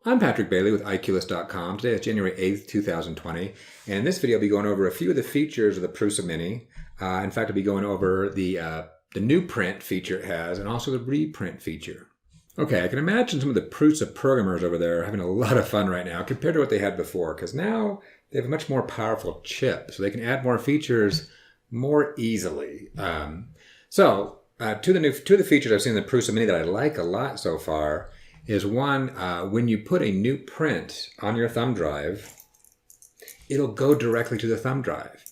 I'm Patrick Bailey with iQlist.com. Today is January 8th, 2020, and in this video I'll be going over a few of the features of the Prusa Mini. In fact, I'll be going over the new print feature it has and also the reprint feature. Okay, I can imagine some of the Prusa programmers over there having a lot of fun right now compared to what they had before, because now they have a much more powerful chip, so they can add more features more easily. Two of the features I've seen in the Prusa Mini that I like a lot so far is one, when you put a new print on your thumb drive, it'll go directly to the thumb drive.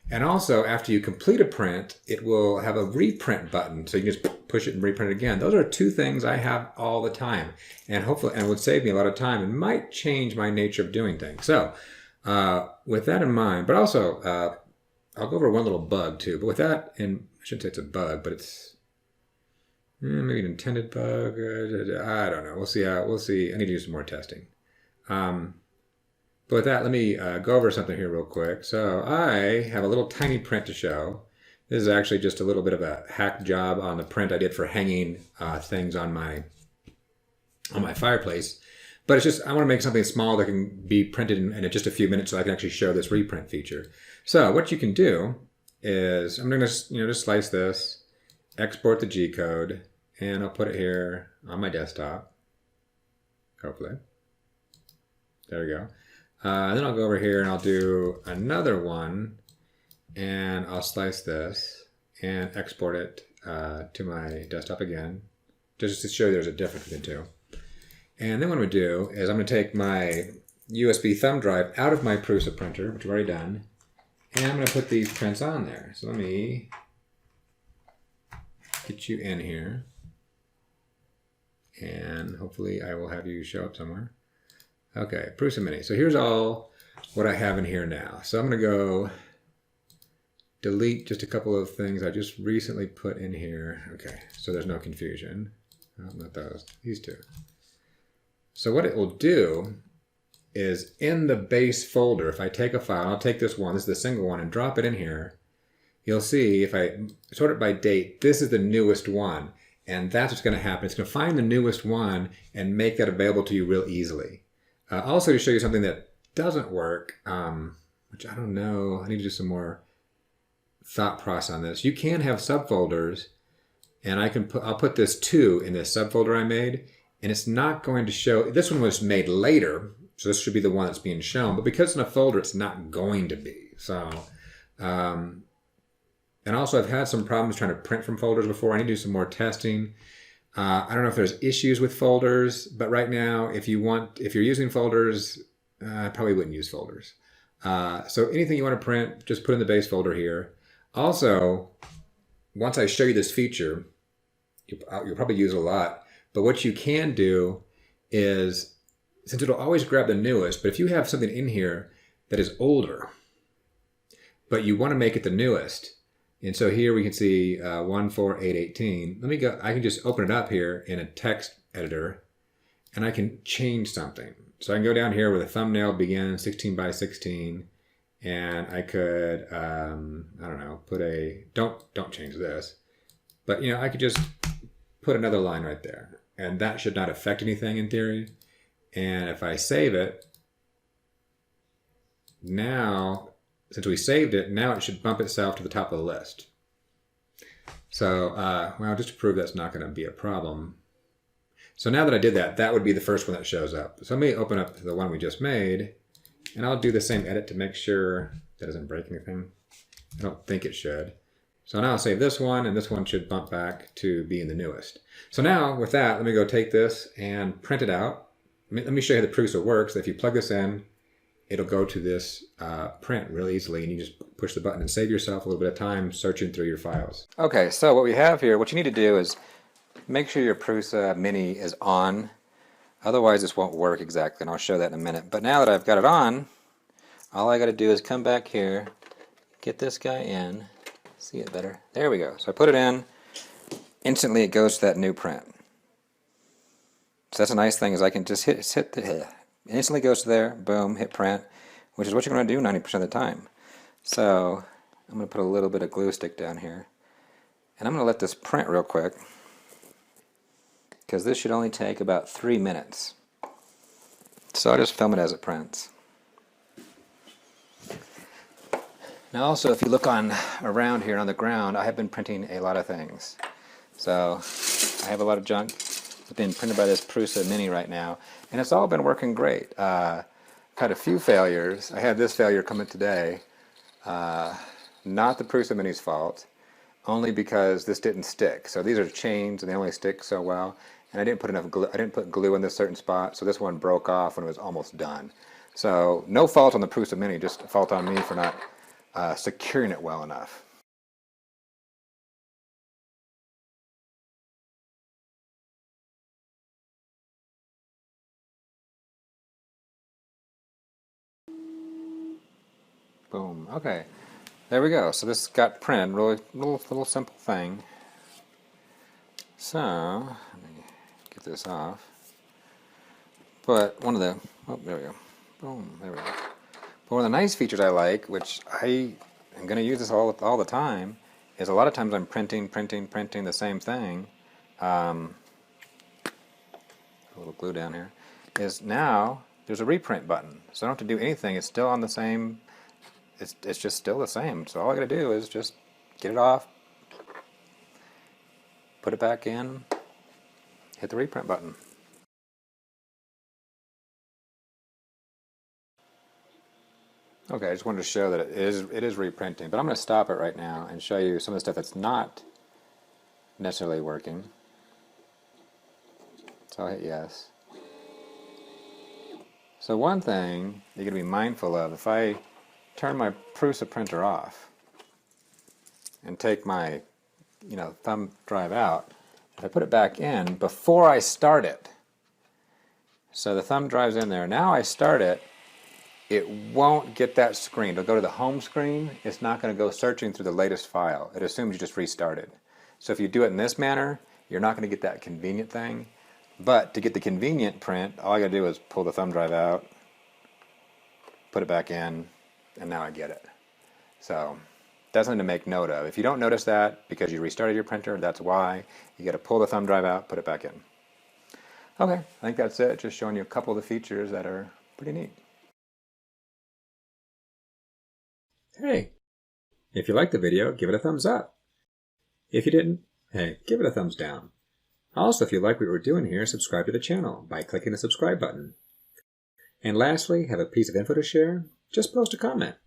And also, after you complete a print, it will have a reprint button, so you can just push it and reprint it again. Those are two things I have all the time, and hopefully, and it would save me a lot of time and might change my nature of doing things. So, with that in mind, but also, I'll go over one little bug too. But with that, and I shouldn't say it's a bug, but it's maybe an intended bug. I don't know. We'll see. We'll see. I need to do some more testing. But with that, let me go over something here real quick. So I have a little tiny print to show. This is actually just a little bit of a hack job on the print I did for hanging things on my fireplace. But it's just, I want to make something small that can be printed in just a few minutes so I can actually show this reprint feature. So what you can do is, I'm going to just slice this, export the G code, and I'll put it here on my desktop, hopefully. There we go. Then I'll go over here and I'll do another one, and I'll slice this and export it to my desktop again, just to show you there's a difference between the two. And then what I'm going to do is I'm going to take my USB thumb drive out of my Prusa printer, which I've already done, and I'm going to put these prints on there. So let me get you in here, and hopefully I will have you show up somewhere. Okay, Prusa Mini. So here's all what I have in here now. So I'm going to go delete just a couple of things I just recently put in here. Okay, so there's no confusion. Not those, these two. So what it will do is in the base folder, if I take a file, I'll take this one, this is the single one, and drop it in here, you'll see if I sort it by date, this is the newest one. And that's what's going to happen. It's going to find the newest one and make that available to you real easily. Also, to show you something that doesn't work, which I don't know, I need to do some more thought process on this. You can have subfolders, and I'll put this 2 in this subfolder I made, and it's not going to show. This one was made later, so this should be the one that's being shown. But because it's in a folder, it's not going to be. So, and also I've had some problems trying to print from folders before. I need to do some more testing. I don't know if there's issues with folders, but right now, if you're using folders, I probably wouldn't use folders. So anything you want to print, just put in the base folder here. Also, once I show you this feature, you'll probably use it a lot, but what you can do is, since it'll always grab the newest, but if you have something in here that is older, but you want to make it the newest, and so here we can see 14818. Let me go, I can just open it up here in a text editor, and I can change something. So I can go down here where the thumbnail begins 16 by 16, and I could, I don't know, put a, don't change this, but I could just put another line right there, and that should not affect anything in theory. And if I save it, now, since we saved it, now it should bump itself to the top of the list. So, well, just to prove that's not going to be a problem. So now that I did that, that would be the first one that shows up. So let me open up the one we just made, and I'll do the same edit to make sure that doesn't break anything. I don't think it should. So now I'll save this one, and this one should bump back to being the newest. So now, with that, let me go take this and print it out. Let me show you how the Prusa works. If you plug this in, it'll go to this print really easily, and you just push the button and save yourself a little bit of time searching through your files. Okay, so what we have here, what you need to do is make sure your Prusa Mini is on. Otherwise, this won't work exactly, and I'll show that in a minute. But now that I've got it on, all I got to do is come back here, get this guy in, see it better. There we go. So I put it in. Instantly, it goes to that new print. So that's a nice thing, is I can just hit the it instantly goes to there, boom, hit print, which is what you're going to do 90% of the time. So I'm going to put a little bit of glue stick down here, and I'm going to let this print real quick, because this should only take about 3 minutes. So I just film it as it prints. Now also, if you look around here on the ground, I have been printing a lot of things. So I have a lot of junk that's being printed by this Prusa Mini right now, and it's all been working great. I've had a few failures. I had this failure come in today. Not the Prusa Mini's fault, only because this didn't stick. So these are chains, and they only stick so well. And I didn't put enough glue. I didn't put glue in this certain spot, so this one broke off when it was almost done. So no fault on the Prusa Mini, just a fault on me for not securing it well enough. Boom. Okay. There we go. So this got printed. Really little simple thing. So let me get this off. But one of the there we go. Boom. There we go. But one of the nice features I like, which I am going to use this all the time, is a lot of times I'm printing the same thing. A little glue down here. Is now there's a reprint button, so I don't have to do anything. It's still on the same. It's just still the same. So all I got to do is just get it off, put it back in, hit the reprint button. Okay, I just wanted to show that it is reprinting, but I'm going to stop it right now and show you some of the stuff that's not necessarily working. So I'll hit yes. So one thing you're going to be mindful of, if I turn my Prusa printer off and take my thumb drive out, if I put it back in before I start it, so the thumb drive's in there, now I start it, it won't get that screen. It'll go to the home screen. It's not going to go searching through the latest file. It assumes you just restarted. So if you do it in this manner, you're not going to get that convenient thing. But to get the convenient print, all I got to do is pull the thumb drive out, put it back in, and now I get it. So that's something to make note of. If you don't notice that because you restarted your printer, that's why. You got to pull the thumb drive out, put it back in. Okay, I think that's it. Just showing you a couple of the features that are pretty neat. Hey, if you liked the video, give it a thumbs up. If you didn't, hey, give it a thumbs down. Also, if you like what we're doing here, subscribe to the channel by clicking the subscribe button. And lastly, have a piece of info to share? Just post a comment.